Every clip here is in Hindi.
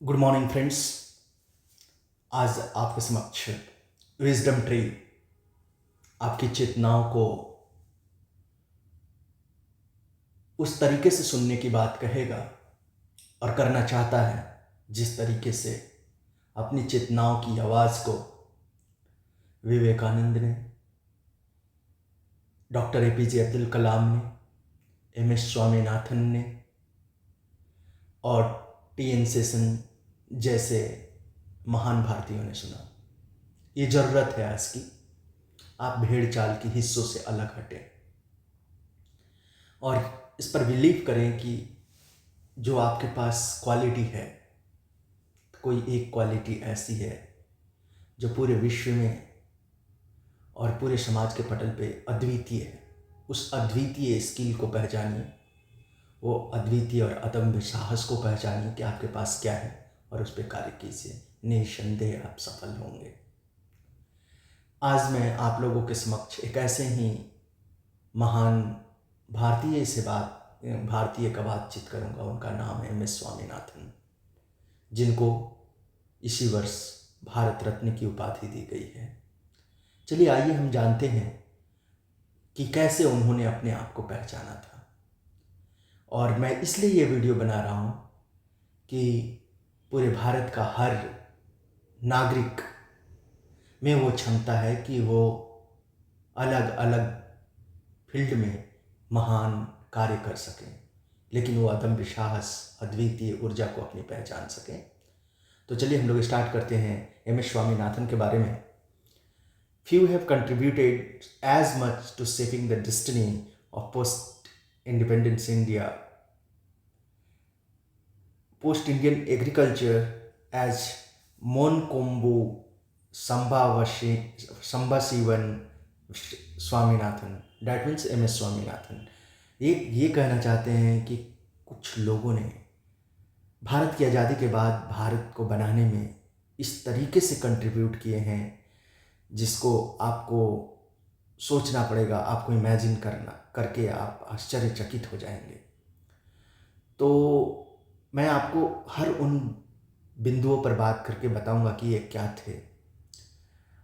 Good morning friends. आज आपके समक्ष विजडम ट्री आपकी चेतनाओं को उस तरीके से सुनने की बात कहेगा और करना चाहता है जिस तरीके से अपनी चेतनाओं की आवाज़ को विवेकानंद ने, डॉक्टर एपीजे अब्दुल कलाम ने, एमएस स्वामीनाथन ने और टीएन सेशन जैसे महान भारतीयों ने सुना। ये ज़रूरत है आज की। आप भेड़ चाल के हिस्सों से अलग हटें और इस पर बिलीव करें कि जो आपके पास क्वालिटी है, कोई एक क्वालिटी ऐसी है जो पूरे विश्व में और पूरे समाज के पटल पे अद्वितीय है। उस अद्वितीय स्किल को पहचानिए, वो अद्वितीय और अदम्य साहस को पहचानिए कि आपके पास क्या है और उस पर कार्य कीजिए। निसंदेह आप सफल होंगे। आज मैं आप लोगों के समक्ष एक ऐसे ही महान भारतीय का बातचीत करूंगा। उनका नाम है एमएस स्वामीनाथन, जिनको इसी वर्ष भारत रत्न की उपाधि दी गई है। चलिए आइए हम जानते हैं कि कैसे उन्होंने अपने आप को पहचाना था। और मैं इसलिए ये वीडियो बना रहा हूँ कि पूरे भारत का हर नागरिक में वो क्षमता है कि वो अलग अलग फील्ड में महान कार्य कर सकें, लेकिन वो अदम्य साहस, अद्वितीय ऊर्जा को अपनी पहचान सकें। तो चलिए हम लोग स्टार्ट करते हैं एमएस स्वामीनाथन के बारे में। Few have contributed as much to shaping the destiny of post-independence India, post-Indian agriculture as Monkombu Sambasivan Swaminathan. That means MS Swaminathan ये कहना चाहते हैं कि कुछ लोगों ने भारत की आज़ादी के बाद भारत को बनाने में इस तरीके से कंट्रीब्यूट किए हैं जिसको आपको सोचना पड़ेगा, आपको इमेजिन करके आप आश्चर्यचकित हो जाएंगे। तो मैं आपको हर उन बिंदुओं पर बात करके बताऊंगा कि ये क्या थे।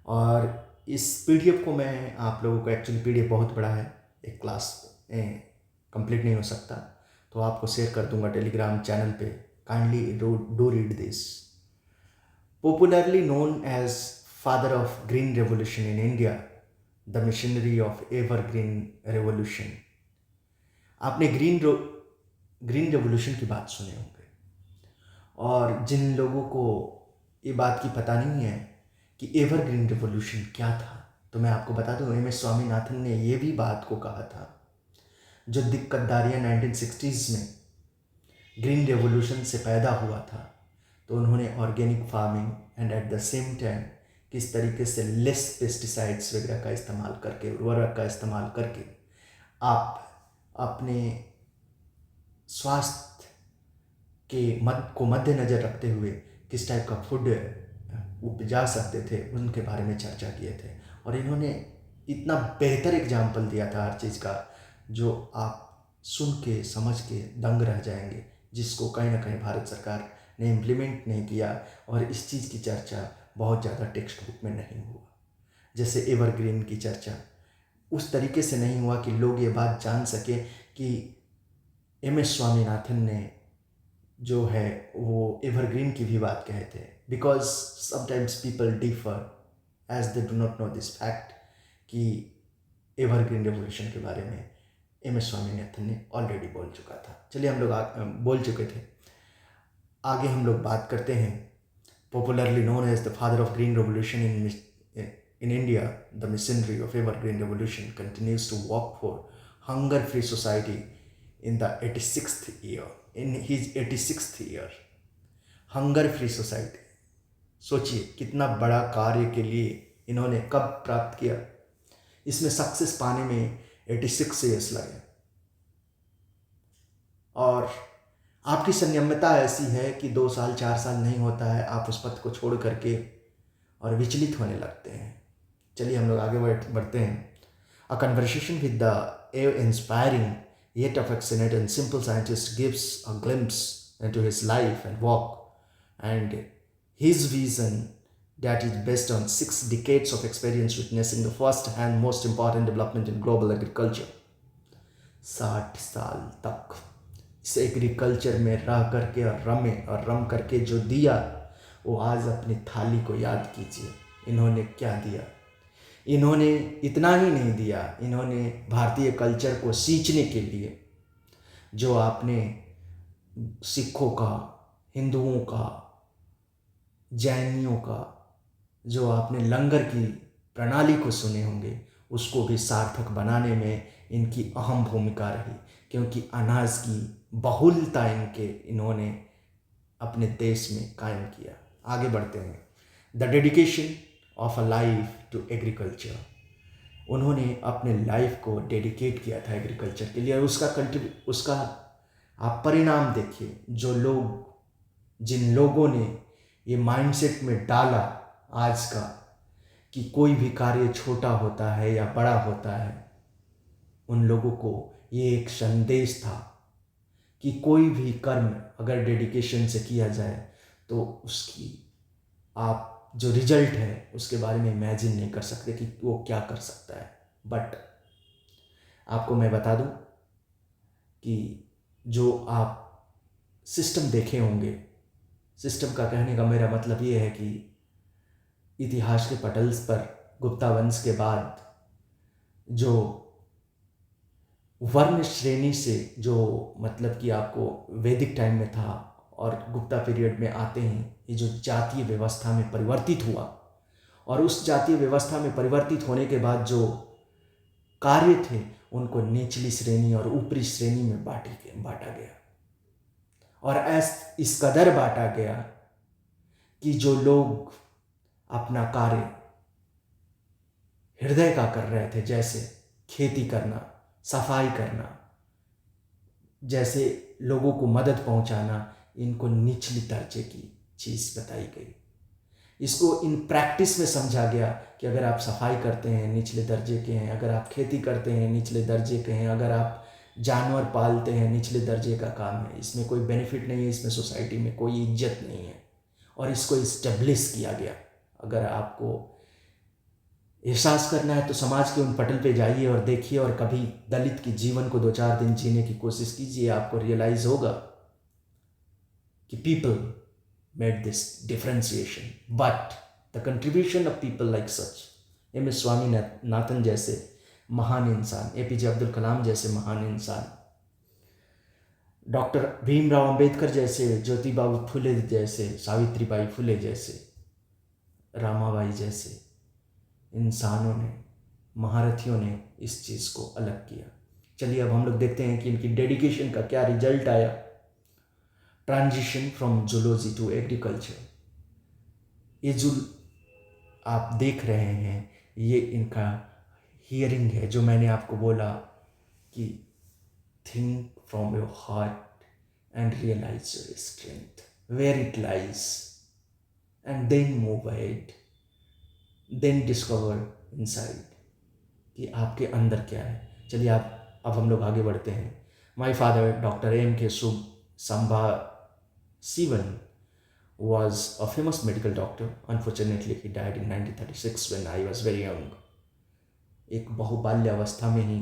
और इस पीडीएफ को मैं आप लोगों को, एक्चुअली पीडीएफ बहुत बड़ा है, एक क्लास कंप्लीट नहीं हो सकता, तो आपको शेयर कर दूंगा टेलीग्राम चैनल पे। Kindly do read this. Popularly known as father of green revolution in India, the missionary of evergreen revolution. आपने ग्रीन रेवोल्यूशन की बात सुने होंगे, और जिन लोगों को ये बात की पता नहीं है कि एवरग्रीन रेवोल्यूशन क्या था, तो मैं आपको बता दूं, एमएस स्वामीनाथन ने ये भी बात को कहा था। जो दिक्कतदारियाँ 1960s में ग्रीन रेवोल्यूशन से पैदा हुआ था, तो उन्होंने organic farming and at the same time किस तरीके से लेस पेस्टिसाइड्स वगैरह का इस्तेमाल करके, उर्वरक का इस्तेमाल करके आप अपने स्वास्थ्य को मद्देनज़र रखते हुए किस टाइप का फूड उपजा सकते थे, उनके बारे में चर्चा किए थे। और इन्होंने इतना बेहतर एग्जाम्पल दिया था हर चीज़ का, जो आप सुन के समझ के दंग रह जाएंगे, जिसको कहीं ना कहीं भारत सरकार ने इम्प्लीमेंट नहीं किया। और इस चीज़ की चर्चा बहुत ज़्यादा टेक्स्ट बुक में नहीं हुआ। जैसे एवरग्रीन की चर्चा उस तरीके से नहीं हुआ कि लोग ये बात जान सके कि एमएस स्वामीनाथन ने जो है वो एवरग्रीन की भी बात कहे थे। Because sometimes people differ as they do not know this fact कि एवरग्रीन रेवोल्यूशन के बारे में एमएस स्वामीनाथन ने ऑलरेडी बोल चुका था। चलिए हम लोग बोल चुके थे, आगे हम लोग बात करते हैं। Popularly known as the father of green revolution in India, the missionary of evergreen revolution continues to work for hunger-free society in the 86th year. In his 86th year, hunger-free society. सोचिए कितना बड़ा कार्य के लिए इन्होंने कब प्राप्त किया। इसमें सक्सेस पाने में 86 ईयर्स लगे। और आपकी संयमता ऐसी है कि 2 साल 4 साल नहीं होता है, आप उस पथ को छोड़ करके और विचलित होने लगते हैं। चलिए हम लोग आगे बढ़ते हैं। A conversation with the inspiring yet affectionate and simple scientist gives a glimpse into his life and work and his vision that is based on 6 decades of experience witnessing the first and most important development in global agriculture. 60 साल तक इस एग्रीकल्चर में रह करके और रम करके जो दिया, वो आज अपनी थाली को याद कीजिए इन्होंने क्या दिया। इन्होंने इतना ही नहीं दिया, इन्होंने भारतीय कल्चर को सींचने के लिए जो आपने सिखों का, हिंदुओं का, जैनियों का जो आपने लंगर की प्रणाली को सुने होंगे, उसको भी सार्थक बनाने में इनकी अहम भूमिका रही, क्योंकि अनाज की बहुलता इन्होंने अपने देश में कायम किया। आगे बढ़ते हैं। The dedication of a life to agriculture, उन्होंने अपने लाइफ को डेडिकेट किया था एग्रीकल्चर के लिए, और उसका आप परिणाम देखिए। जिन लोगों ने ये माइंडसेट में डाला आज का कि कोई भी कार्य छोटा होता है या बड़ा होता है, उन लोगों को ये एक संदेश था कि कोई भी कर्म अगर डेडिकेशन से किया जाए तो उसकी आप जो रिजल्ट है उसके बारे में इमेजिन नहीं कर सकते कि वो क्या कर सकता है। बट आपको मैं बता दूं कि जो आप सिस्टम देखे होंगे, सिस्टम का कहने का मेरा मतलब ये है कि इतिहास के पटल्स पर गुप्ता वंश के बाद जो वर्ण श्रेणी से, जो मतलब कि आपको वैदिक टाइम में था और गुप्ता पीरियड में आते ही ये जो जातीय व्यवस्था में परिवर्तित हुआ, और उस जातीय व्यवस्था में परिवर्तित होने के बाद जो कार्य थे उनको निचली श्रेणी और ऊपरी श्रेणी में बांटा गया, और इस कदर बांटा गया कि जो लोग अपना कार्य हृदय का कर रहे थे, जैसे खेती करना, सफाई करना, जैसे लोगों को मदद पहुंचाना, इनको निचली दर्जे की चीज़ बताई गई। इसको इन प्रैक्टिस में समझा गया कि अगर आप सफाई करते हैं निचले दर्जे के हैं, अगर आप खेती करते हैं निचले दर्जे के हैं, अगर आप जानवर पालते हैं निचले दर्जे का काम है, इसमें कोई बेनिफिट नहीं है, इसमें सोसाइटी में कोई इज्जत नहीं है, और इसको इस्टेब्लिश किया गया। अगर आपको एहसास करना है तो समाज के उन पटल पे जाइए और देखिए, और कभी दलित के जीवन को 2-4 दिन जीने की कोशिश कीजिए, आपको रियलाइज होगा कि people made this differentiation, but the contribution of people like such M S. Swaminathan जैसे महान इंसान, एपीजे अब्दुल कलाम जैसे महान इंसान, डॉक्टर भीमराव अंबेडकर जैसे, ज्योतिबा फुले जैसे, सावित्रीबाई फुले जैसे, रामाबाई जैसे इंसानों ने, महारथियों ने इस चीज़ को अलग किया। चलिए अब हम लोग देखते हैं कि इनकी डेडिकेशन का क्या रिजल्ट आया। Transition from zoology to agriculture, ये जो आप देख रहे हैं ये इनका हियरिंग है, जो मैंने आपको बोला कि think from your heart and realise your strength where it lies and then move ahead, then discover inside कि आपके अंदर क्या है। चलिए अब हम लोग आगे बढ़ते हैं। My father doctor M.K. Samba Sivan was a famous medical doctor. Unfortunately, he died in 1936 when I was very young. एक बहुबाल्यावस्था में ही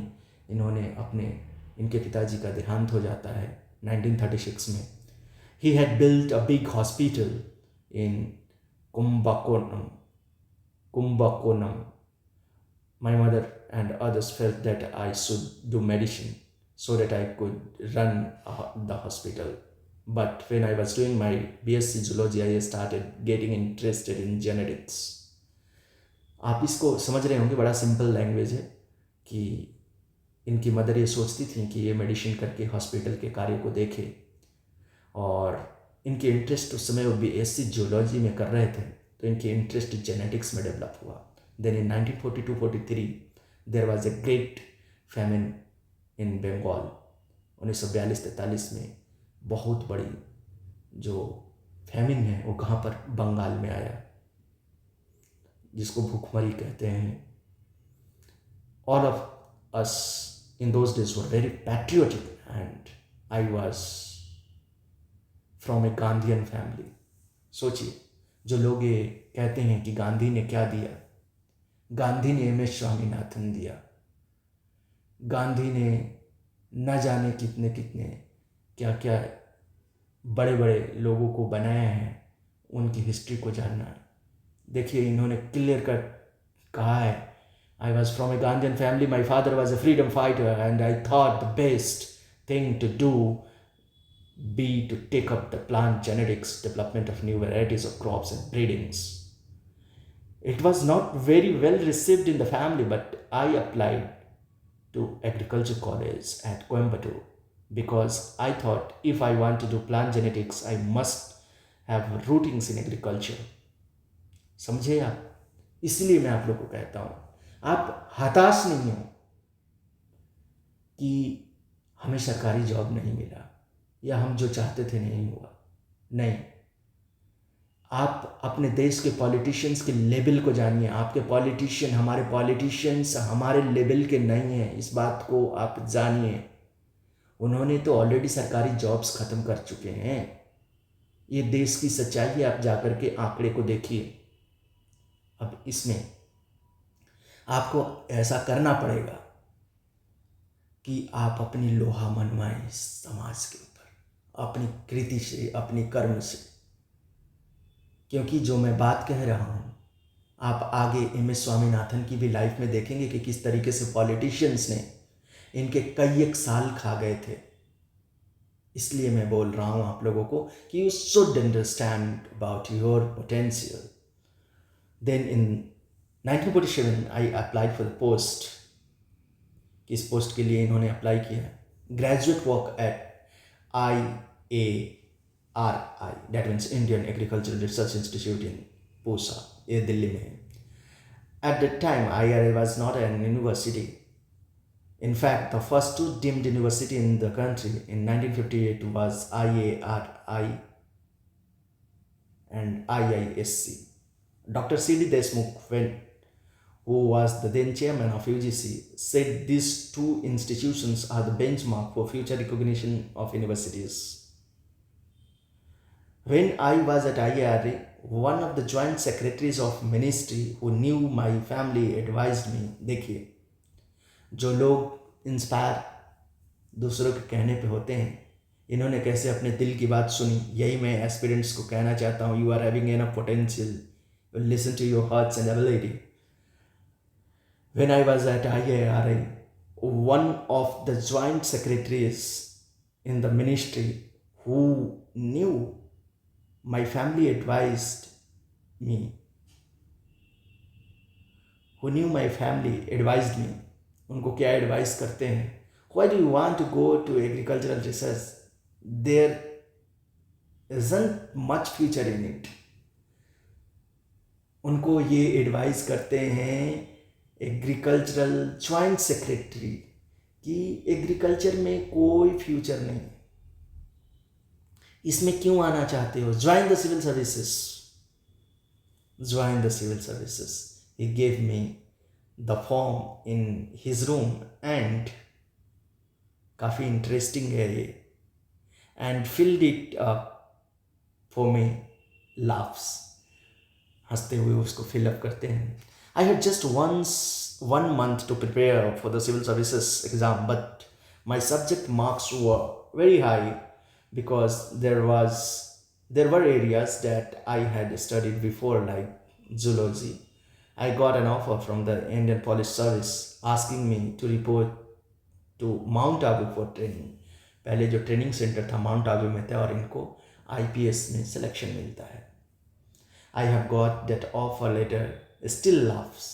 इनके पिताजी का देहांत हो जाता है 1936 में। He had built a big hospital in Kumbakonam. My mother and others felt that I should do medicine so that I could run the hospital. But when I was doing my BSc Zoology, I started getting interested in genetics. आप इसको समझ रहे होंगे, बड़ा सिंपल लैंग्वेज है कि इनकी मदर ये सोचती थी कि ये मेडिसिन करके हॉस्पिटल के कार्य को देखे, और इनके इंटरेस्ट उस समय वो BSc Zoology में कर रहे थे, तो इनकी इंटरेस्ट जेनेटिक्स में डेवलप हुआ। Then in 1942-43 there was a great famine in Bengal. 1942-43 में बहुत बड़ी जो फैमिन है वो कहाँ पर, बंगाल में आया, जिसको भूखमरी कहते हैं। All of us in those days were very patriotic and I was from A Gandhian family, सोचिए, जो लोग ये कहते हैं कि गांधी ने क्या दिया, गांधी ने एम.एस. स्वामीनाथन दिया, गांधी ने न जाने कितने कितने क्या क्या बड़े बड़े लोगों को बनाया है, उनकी हिस्ट्री को जानना है। देखिए, इन्होंने क्लियर कट कहा है, I was from a Gandhian family, my father was a freedom fighter and I thought the best thing to do be to take up the plant genetics development of new varieties of crops and breedings. It was not very well received in the family, but I applied to agriculture college at Coimbatore because I thought if I want to do plant genetics, I must have rootings in agriculture. समझे आप? इसलिए मैं आप लोग को कहता हूँ, आप हताश नहीं हो कि हमें सरकारी जॉब नहीं मिला या हम जो चाहते थे नहीं हुआ। नहीं, आप अपने देश के पॉलिटिशियंस के लेवल को जानिए। आपके पॉलिटिशियन, हमारे पॉलिटिशियंस हमारे लेवल के नहीं हैं, इस बात को आप जानिए। उन्होंने तो ऑलरेडी सरकारी जॉब्स ख़त्म कर चुके हैं। ये देश की सच्चाई है, आप जाकर के आंकड़े को देखिए। अब इसमें आपको ऐसा करना पड़ेगा कि आप अपनी लोहा मनवाएं समाज के ऊपर, अपनी कृति से, अपनी कर्म से। क्योंकि जो मैं बात कह रहा हूँ, आप आगे एम.एस. स्वामीनाथन की भी लाइफ में देखेंगे कि किस तरीके से पॉलिटिशियंस ने इनके कई एक साल खा गए थे। इसलिए मैं बोल रहा हूँ आप लोगों को कि you should understand about your potential. Then in 1947 I applied for the post. किस पोस्ट के लिए इन्होंने अप्लाई किया? Graduate work at IARI, that means Indian Agricultural Research Institute in Pusa, ये दिल्ली में है। At that time, IARI was not an university. In fact, the first two deemed university in the country in 1958 was IARI and IISC. Dr. C.D. Deshmukh, who was the then chairman of UGC, said these two institutions are the benchmark for future recognition of universities. When I was at IARI, one of the joint secretaries of ministry who knew my family advised me, देखिए, जो लोग इंस्पायर दूसरों के कहने पे होते हैं, इन्होंने कैसे अपने दिल की बात सुनी। यही मैं एस्पिरेंट्स को कहना चाहता हूँ। You are having enough potential, listen to your hearts and ability. When I was at IARI, one of the joint secretaries in the ministry who knew my family advised me, उनको क्या एडवाइस करते हैं? Why do you want to go to agricultural research? There isn't much future in it. उनको ये एडवाइस करते हैं एग्रीकल्चरल ज्वाइंट सेक्रेटरी कि एग्रीकल्चर में कोई फ्यूचर नहीं, इसमें क्यों आना चाहते हो? Join the civil services, join the civil services. He gave me the form in his room and काफ़ी इंटरेस्टिंग है ये, and filled it up for me, laughs, हंसते हुए उसको फिलअप करते हैं। I had just 1 month to prepare for the civil services exam, but my subject marks were very high because there were areas that I had studied before, like zoology. I got an offer from the Indian Police Service asking me to report to Mount Abu for training. पहले जो ट्रेनिंग सेंटर था माउंट आबू में था, और इनको IPS में सिलेक्शन मिलता है। I have got that offer letter, still laughs.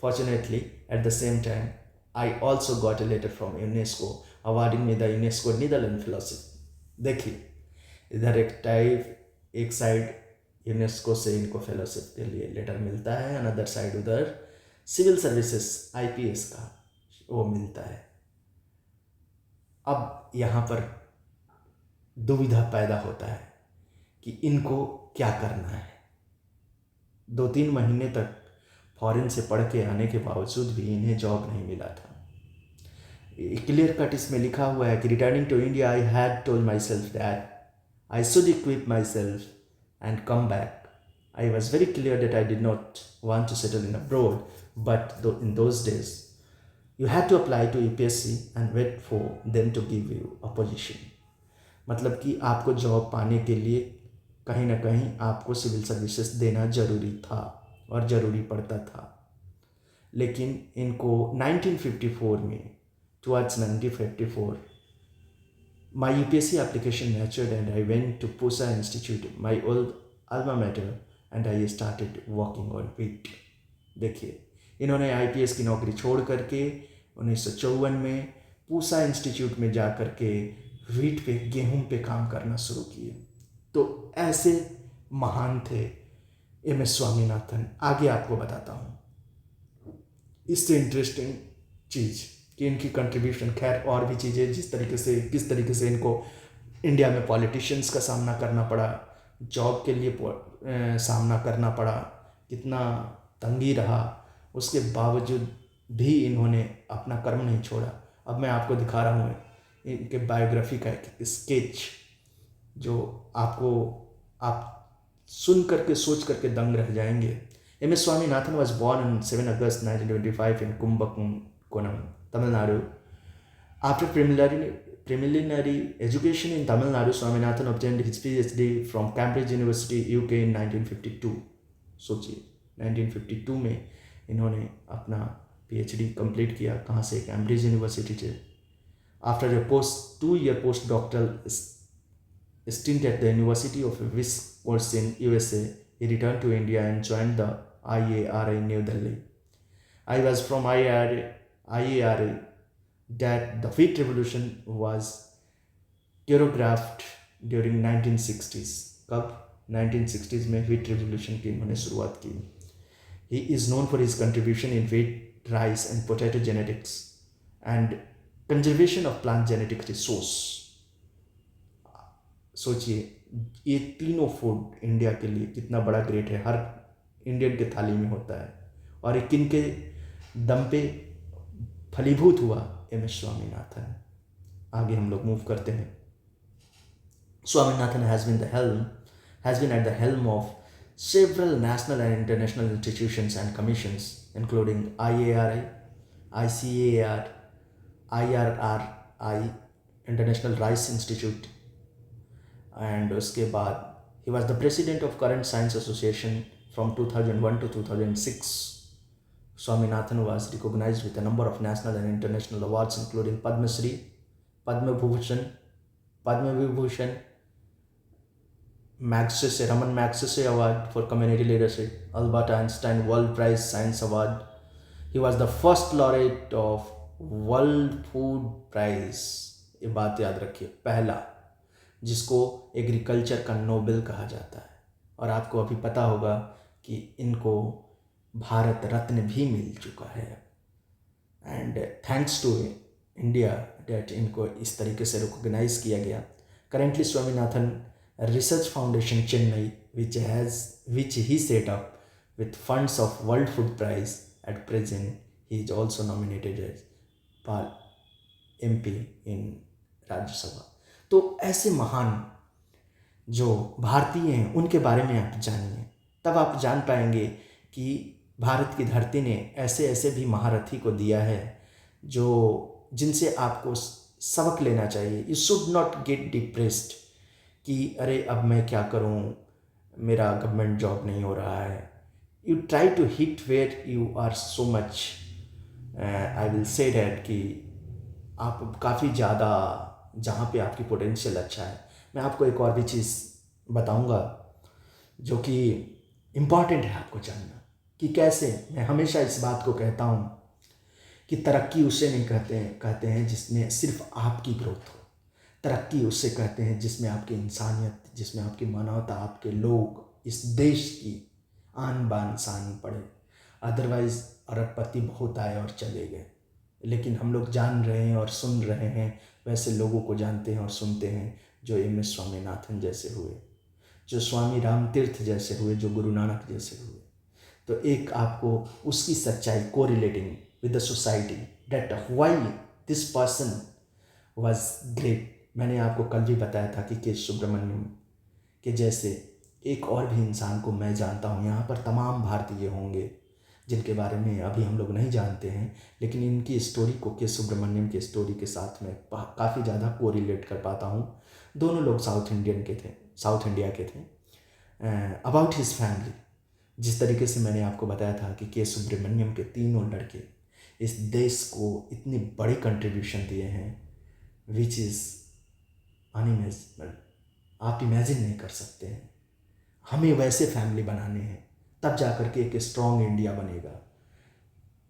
Fortunately, at the same time, I also got a letter from UNESCO awarding me the UNESCO Netherlands Fellowship. देखिए, इधर एक साइड यूनेस्को से इनको फेलोशिप के लिए लेटर मिलता है, अनदर साइड उधर सिविल सर्विसेज IPS का वो मिलता है। अब यहाँ पर दुविधा पैदा होता है कि इनको क्या करना है। 2-3 महीने तक फॉरेन से पढ़ के आने के बावजूद भी इन्हें जॉब नहीं मिला था। क्लियर कट इसमें लिखा हुआ है कि returning to India I had told myself that I should equip myself and come back. I was very clear that I did not want to settle in abroad, but in those days, you had to apply to APSC and wait for them to give you a position. मतलब कि आपको जॉब पाने के लिए कहीं ना कहीं आपको सिविल सर्विसेज देना ज़रूरी था और ज़रूरी पड़ता था. लेकिन इनको 1954 में, towards 1954, my UPSC application matured and I went to Pusa Institute, my old alma mater, and I started working on wheat. देखिए, इन्होंने IPS की नौकरी छोड़ करके 1954 में पूसा इंस्टीट्यूट में जा कर के व्हीट पे, गेहूं पे काम करना शुरू किए. तो ऐसे महान थे MS स्वामीनाथन. आगे आपको बताता हूँ. इससे इंटरेस्टिंग चीज़ कि इनकी कंट्रीब्यूशन, खैर और भी चीज़ें, किस तरीके से इनको इंडिया में पॉलिटिशियंस का सामना करना पड़ा, जॉब के लिए सामना करना पड़ा, कितना तंगी रहा, उसके बावजूद भी इन्होंने अपना कर्म नहीं छोड़ा. अब मैं आपको दिखा रहा हूँ इनके बायोग्राफी का एक स्केच जो आप सुन करके सोच करके दंग रह जाएंगे. MS Swaminathan was born on 7 August 1925 in Kumbakonam, Tamil Nadu. After preliminary education in Tamil Nadu, Swaminathan obtained his PhD from Cambridge University, UK in 1952. सोचिए 1952 में इन्होंने अपना PhD कंप्लीट किया. कहाँ से? कैम्ब्रिज यूनिवर्सिटी से. After a 2-year postdoctoral stint at the University of Wisconsin, USA, he returned to India and joined the IARA in New Delhi. I was from IARA that the wheat revolution was choreographed during 1960s. कब? 1960s में wheat revolution की इन्होंने शुरुआत की. He is known for his contribution in wheat, rice and potato genetics and conservation of plant genetic resource. सोचिए ये तीनों फूड इंडिया के लिए कितना बड़ा ग्रेट है. हर इंडियन के थाली में होता है और ये किन के दम पे फलीभूत हुआ? MS स्वामीनाथन. आगे हम लोग मूव करते हैं. Swaminathan has been at the helm of several national and international institutions and commissions, including IARI, ICAR, IRRI, International Rice Institute, and उसके बाद he was the president of Current Science Association from 2001 to 2006. Swaminathan was recognized with a number of national and international awards including Padma Shri, Padma Vibhushan, Raman Magsaysay Award for Community Leadership, Albert Einstein World Prize Science Award. He was the first laureate of World Food Prize. ये बात याद रखिए, पहला जिसको एग्रीकल्चर का नोबेल कहा जाता है. और आपको अभी पता होगा कि इनको भारत रत्न भी मिल चुका है. And thanks to India that इनको इस तरीके से रिकॉग्नाइज किया गया. Currently Swaminathan Research Foundation Chennai which he set up with funds of World Food Prize. At present he is also nominated as MP in राज्य सभा. तो ऐसे महान जो भारतीय हैं उनके बारे में आप जानिए, तब आप जान पाएंगे कि भारत की धरती ने ऐसे ऐसे भी महारथी को दिया है जिनसे आपको सबक लेना चाहिए. You should not get depressed कि अरे अब मैं क्या करूं, मेरा गवर्नमेंट जॉब नहीं हो रहा है. You try to hit where you are so much, I will say that कि आप काफ़ी ज़्यादा जहाँ पे आपकी पोटेंशियल अच्छा है. मैं आपको एक और भी चीज़ बताऊंगा जो कि इम्पॉर्टेंट है आपको जानना कि कैसे. मैं हमेशा इस बात को कहता हूँ कि तरक्की उसे नहीं कहते हैं जिसमें सिर्फ आपकी ग्रोथ हो. तरक्की उससे कहते हैं जिसमें आपकी इंसानियत, जिसमें आपकी मानवता, आपके लोग, इस देश की आन बान शान पड़े. अदरवाइज़ अरबपति बहुत आए और चले गए, लेकिन हम लोग जान रहे हैं और सुन रहे हैं वैसे लोगों को जानते हैं और सुनते हैं जो MS स्वामीनाथन जैसे हुए, जो स्वामी रामतीर्थ जैसे हुए, जो गुरु नानक जैसे हुए. तो एक आपको उसकी सच्चाई correlating with the society that why this person was great. मैंने आपको कल भी बताया था कि के सुब्रमण्यम के जैसे एक और भी इंसान को मैं जानता हूँ, यहाँ पर तमाम भारतीय होंगे जिनके बारे में अभी हम लोग नहीं जानते हैं, लेकिन इनकी स्टोरी को के सुब्रमण्यम की स्टोरी के साथ में काफ़ी ज़्यादा कोरिलेट कर पाता हूँ। दोनों लोग साउथ इंडिया के थे। अबाउट हिज फैमिली, जिस तरीके से मैंने आपको बताया था कि के सुब्रमण्यम के तीनों लड़के इस देश को इतनी बड़ी कंट्रीब्यूशन दिए हैं, विच इज़ अनइमेजिनेबल। आप इमेजिन नहीं कर सकते हैं। हमें वैसे फैमिली बनाने हैं, तब जा कर के एक स्ट्रॉन्ग इंडिया बनेगा,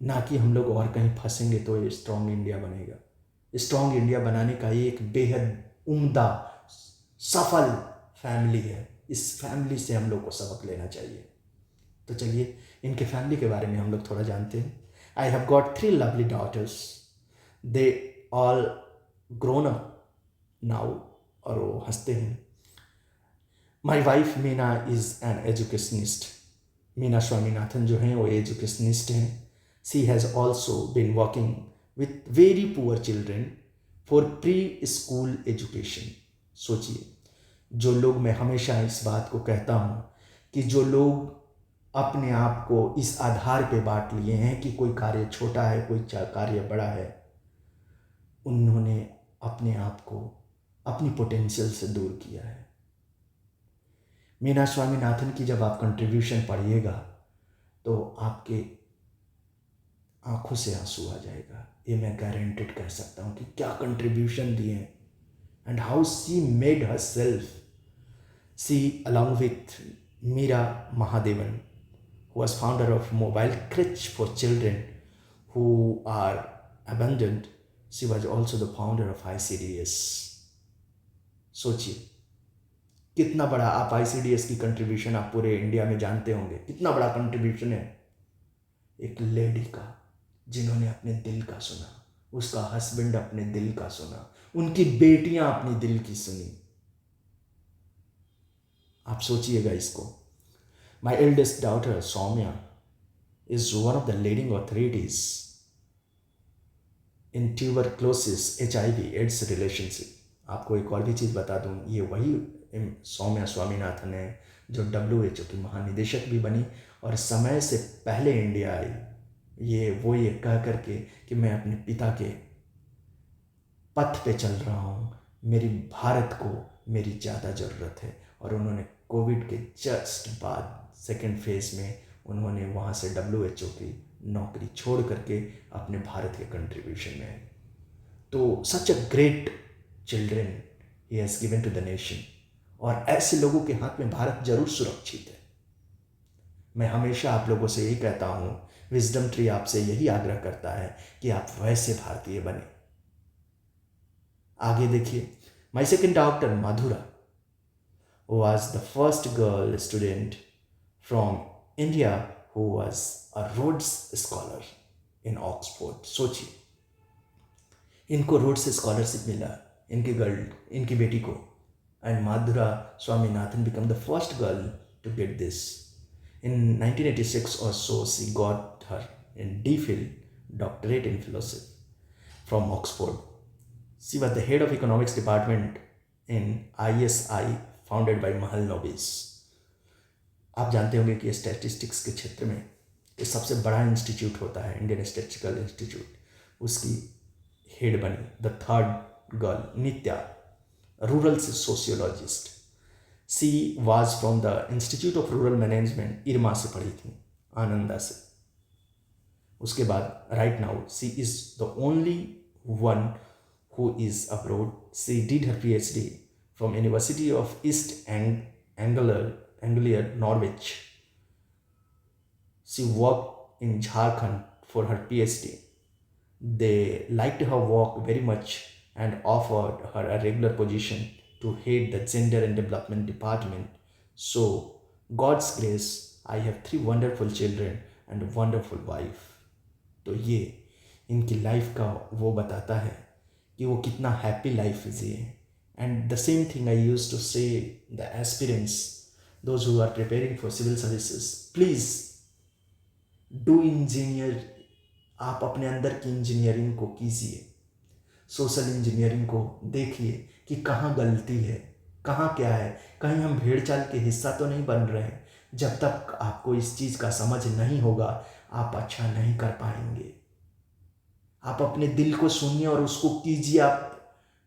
ना कि हम लोग और कहीं फंसेंगे तो ये स्ट्रॉन्ग इंडिया बनेगा। स्ट्रॉन्ग इंडिया बनाने का ये एक बेहद उम्दा सफल फैमिली है। इस फैमिली से हम लोग को सबक लेना चाहिए। तो चलिए इनके फैमिली के बारे में हम लोग थोड़ा जानते हैं। I have got 3 lovely daughters, they all grown up now. और वो हंसते हैं। My wife Meena is an educationist. Meena Swaminathan जो हैं वो एजुकेशनिस्ट हैं। She has also been working with very poor children for preschool education. सोचिए, जो लोग, मैं हमेशा इस बात को कहता हूँ कि जो लोग अपने आप को इस आधार पे बांट लिए हैं कि कोई कार्य छोटा है, कोई कार्य बड़ा है, उन्होंने अपने आप को अपनी पोटेंशियल से दूर किया है। मीना स्वामीनाथन की जब आप कंट्रीब्यूशन पढ़िएगा तो आपके आंखों से आंसू आ जाएगा। ये मैं गारंटेड कह सकता हूँ कि क्या कंट्रीब्यूशन दिए हैं, and how she made herself. See along with Meera Mahadevan who was founder of Mobile Crutch for children who are abandoned. She was also the founder of ICDS. सोचिए कितना बड़ा, आप ICDS की कंट्रीब्यूशन आप पूरे इंडिया में जानते होंगे, कितना बड़ा कंट्रीब्यूशन है एक लेडी का, जिन्होंने अपने दिल का सुना, उसका हस्बैंड अपने दिल का सुना, उनकी बेटियां अपनी दिल की सुनी। आप सोचिएगा इसको। My eldest daughter, Soumya, is one of the leading authorities in tuberculosis, HIV, AIDS relationship. आपको एक और भी चीज़ बता दूँ, ये वही सौम्या स्वामीनाथन है जो WHO की महानिदेशक भी बनी और समय से पहले इंडिया आई। ये कह करके कि मैं अपने पिता के पथ पे चल रहा हूँ, मेरी भारत को मेरी ज़्यादा ज़रूरत है। और उन्होंने कोविड के जस्ट बाद सेकेंड फेज में उन्होंने वहाँ से WHO की नौकरी छोड़ करके अपने भारत के कंट्रीब्यूशन में आए। तो such a great children he has given to the nation, और ऐसे लोगों के हाथ में भारत जरूर सुरक्षित है। मैं हमेशा आप लोगों से यही कहता हूँ, विजडम ट्री आपसे यही आग्रह करता है कि आप वैसे भारतीय बने। आगे देखिए, my second doctor Mathura was the first girl student from India who was a Rhodes Scholar in Oxford. सोचिए, इनको रोड्स स्कॉलरशिप मिला, इनकी बेटी को, and Madhura Swaminathan became the first girl to get this. In 1986 or so, she got her DPhil, doctorate in philosophy, from Oxford. She was the head of economics department in ISI, founded by Mahalanobis. आप जानते होंगे कि स्टैटिस्टिक्स के क्षेत्र में ये सबसे बड़ा इंस्टीट्यूट होता है, इंडियन स्टैटिस्टिकल इंस्टीट्यूट। उसकी हेड बनी the third girl, Nitya, rural sociologist. She was from the institute of rural management, IRMA से पढ़ी थी, आनंदा से। उसके बाद right now she is the only one who is abroad. She did her PhD from University of East Anglia, Norwich. She worked in Jharkhand for her PhD. They liked her work very much and offered her a regular position to head the Gender and Development Department. So, God's grace, I have 3 wonderful children and a wonderful wife. तो ये इनकी लाइफ का वो बताता है कि वो कितना हैप्पी लाइफ जिए। And the same thing I used to say the aspirants, those who are preparing for civil services, please do engineer। आप अपने अंदर की इंजीनियरिंग को कीजिए, सोशल इंजीनियरिंग को देखिए कि कहाँ गलती है, कहाँ क्या है, कहीं हम भेड़ चाल के हिस्सा तो नहीं बन रहे हैं। जब तक आपको इस चीज़ का समझ नहीं होगा आप अच्छा नहीं कर पाएंगे। आप अपने दिल को सुनिए और उसको कीजिए। आप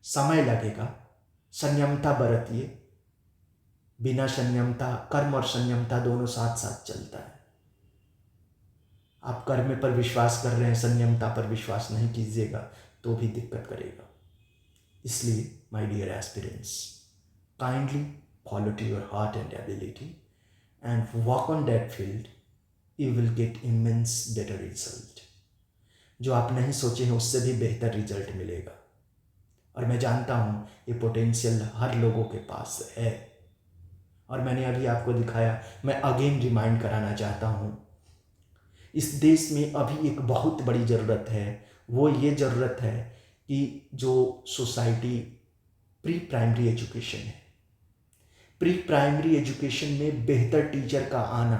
समय लगेगा, संयमता बरतिए। बिना संयमता, कर्म और संयमता दोनों साथ साथ चलता है। आप कर्म पर विश्वास कर रहे हैं, संयमता पर विश्वास नहीं कीजिएगा तो भी दिक्कत करेगा। इसलिए my dear aspirants, kindly follow to your heart and ability and work on that field, you will get immense better result. जो आप नहीं सोचे हैं उससे भी बेहतर रिजल्ट मिलेगा। और मैं जानता हूँ ये पोटेंशियल हर लोगों के पास है। और मैंने अभी आपको दिखाया, मैं अगेन रिमाइंड कराना चाहता हूँ, इस देश में अभी एक बहुत बड़ी ज़रूरत है। वो ये ज़रूरत है कि जो सोसाइटी प्री प्राइमरी एजुकेशन है, प्री प्राइमरी एजुकेशन में बेहतर टीचर का आना,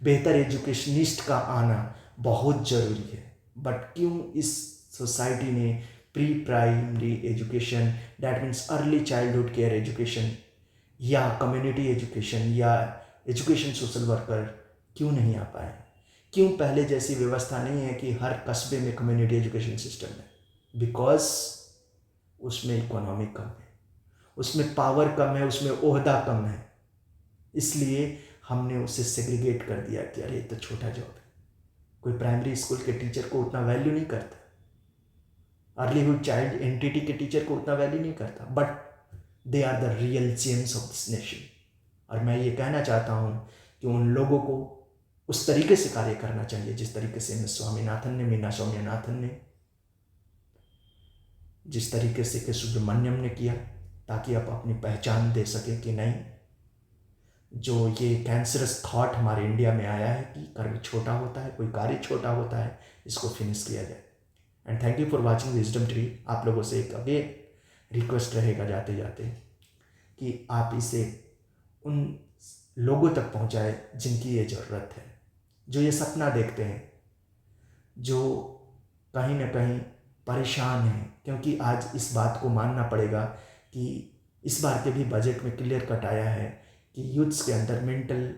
बेहतर एजुकेशनिस्ट का आना बहुत ज़रूरी है। बट क्यों इस सोसाइटी ने pre primary education, that means early childhood care education या कम्युनिटी एजुकेशन या एजुकेशन सोशल वर्कर क्यों नहीं आ पाए? क्यों पहले जैसी व्यवस्था नहीं है कि हर कस्बे में कम्युनिटी एजुकेशन सिस्टम है? बिकॉज उसमें इकोनॉमी कम है, उसमें पावर कम है, उसमें ओहदा कम है। इसलिए हमने उसे सेग्रीगेट कर दिया कि अरे ये तो छोटा जॉब है। कोई प्राइमरी स्कूल के टीचर को उतना वैल्यू नहीं करता, अर्लीहुड चाइल्ड एंटिटी के टीचर को उतना वैल्यू नहीं करता, but they are the real gems of this nation. और मैं ये कहना चाहता हूँ कि उन लोगों को उस तरीके से कार्य करना चाहिए जिस तरीके से एम.एस. स्वामीनाथन ने, मीना स्वामीनाथन ने, जिस तरीके से के सुब्रमण्यम ने किया, ताकि आप अपनी पहचान दे सकें कि नहीं, जो ये कैंसरस थॉट हमारे इंडिया में आया है कि कर्म छोटा होता है, कोई कार्य छोटा होता है, इसको फिनिश किया जाए। And thank you for watching wisdom tree. आप लोगों से एक अगे रिक्वेस्ट रहेगा जाते जाते कि आप इसे उन लोगों तक पहुंचाए जिनकी ये ज़रूरत है, जो ये सपना देखते हैं, जो कहीं ना कहीं परेशान हैं। क्योंकि आज इस बात को मानना पड़ेगा कि इस बार के भी बजट में क्लियर कट आया है कि यूथ्स के अंदर मेंटल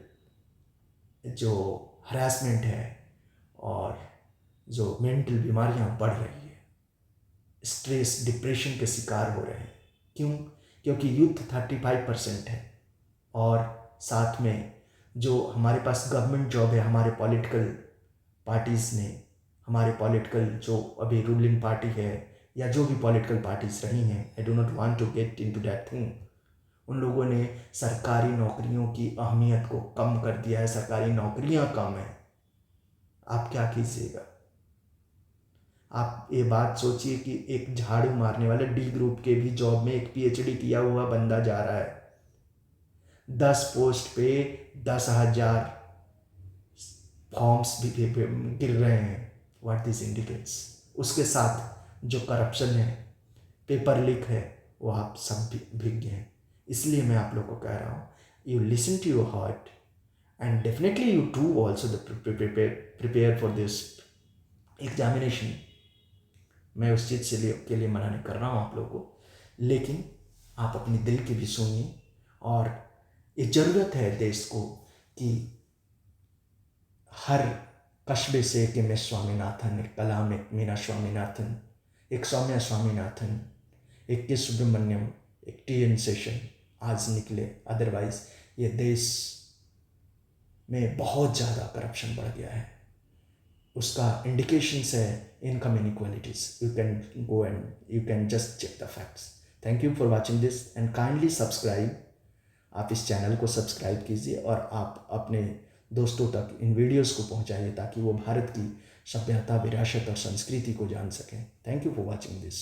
जो हरासमेंट है और जो मेंटल बीमारियां बढ़ रही है, स्ट्रेस, डिप्रेशन के शिकार हो रहे हैं। क्यों? क्योंकि यूथ 35% है और साथ में जो हमारे पास गवर्नमेंट जॉब है, हमारे पॉलिटिकल पार्टीज़ ने, हमारे पॉलिटिकल जो अभी रूलिंग पार्टी है या जो भी पॉलिटिकल पार्टीज रही हैं, I do not want to get into that thing, उन लोगों ने सरकारी नौकरियों की अहमियत को कम कर दिया है। सरकारी नौकरियां कम है, आप क्या कीजिएगा? आप ये बात सोचिए कि एक झाड़ू मारने वाले डी ग्रुप के भी जॉब में एक पीएचडी किया हुआ बंदा जा रहा है, 10 पोस्ट पे 10,000 फॉर्म्स भी गिर रहे हैं। What this indicates? उसके साथ जो करप्शन है, पेपर लीक है, वो आप सब भीग गए हैं। इसलिए मैं आप लोगों को कह रहा हूँ, you listen to your heart and definitely you do also the prepare for this examination. मैं उस चीज़ के लिए मना नहीं कर रहा हूँ आप लोगों को, लेकिन आप अपने दिल की भी सुनिए। और ये ज़रूरत है देश को कि हर कस्बे से एक एम.एस. स्वामीनाथन, एक कलाम, एक मीना स्वामीनाथन, एक सौम्या स्वामीनाथन, एक के सुब्रमण्यम, एक टी.एन. शेषन आज निकले। अदरवाइज ये देश में बहुत ज़्यादा करप्शन बढ़ गया है। उसका इंडिकेशंस है income inequalities. You can go and you can just check the facts. Thank you for watching this and kindly subscribe. आप इस चैनल को सब्सक्राइब कीजिए और आप अपने दोस्तों तक इन वीडियोस को पहुंचाइए ताकि वो भारत की सभ्यता, विरासत और संस्कृति को जान सकें। Thank you for watching this.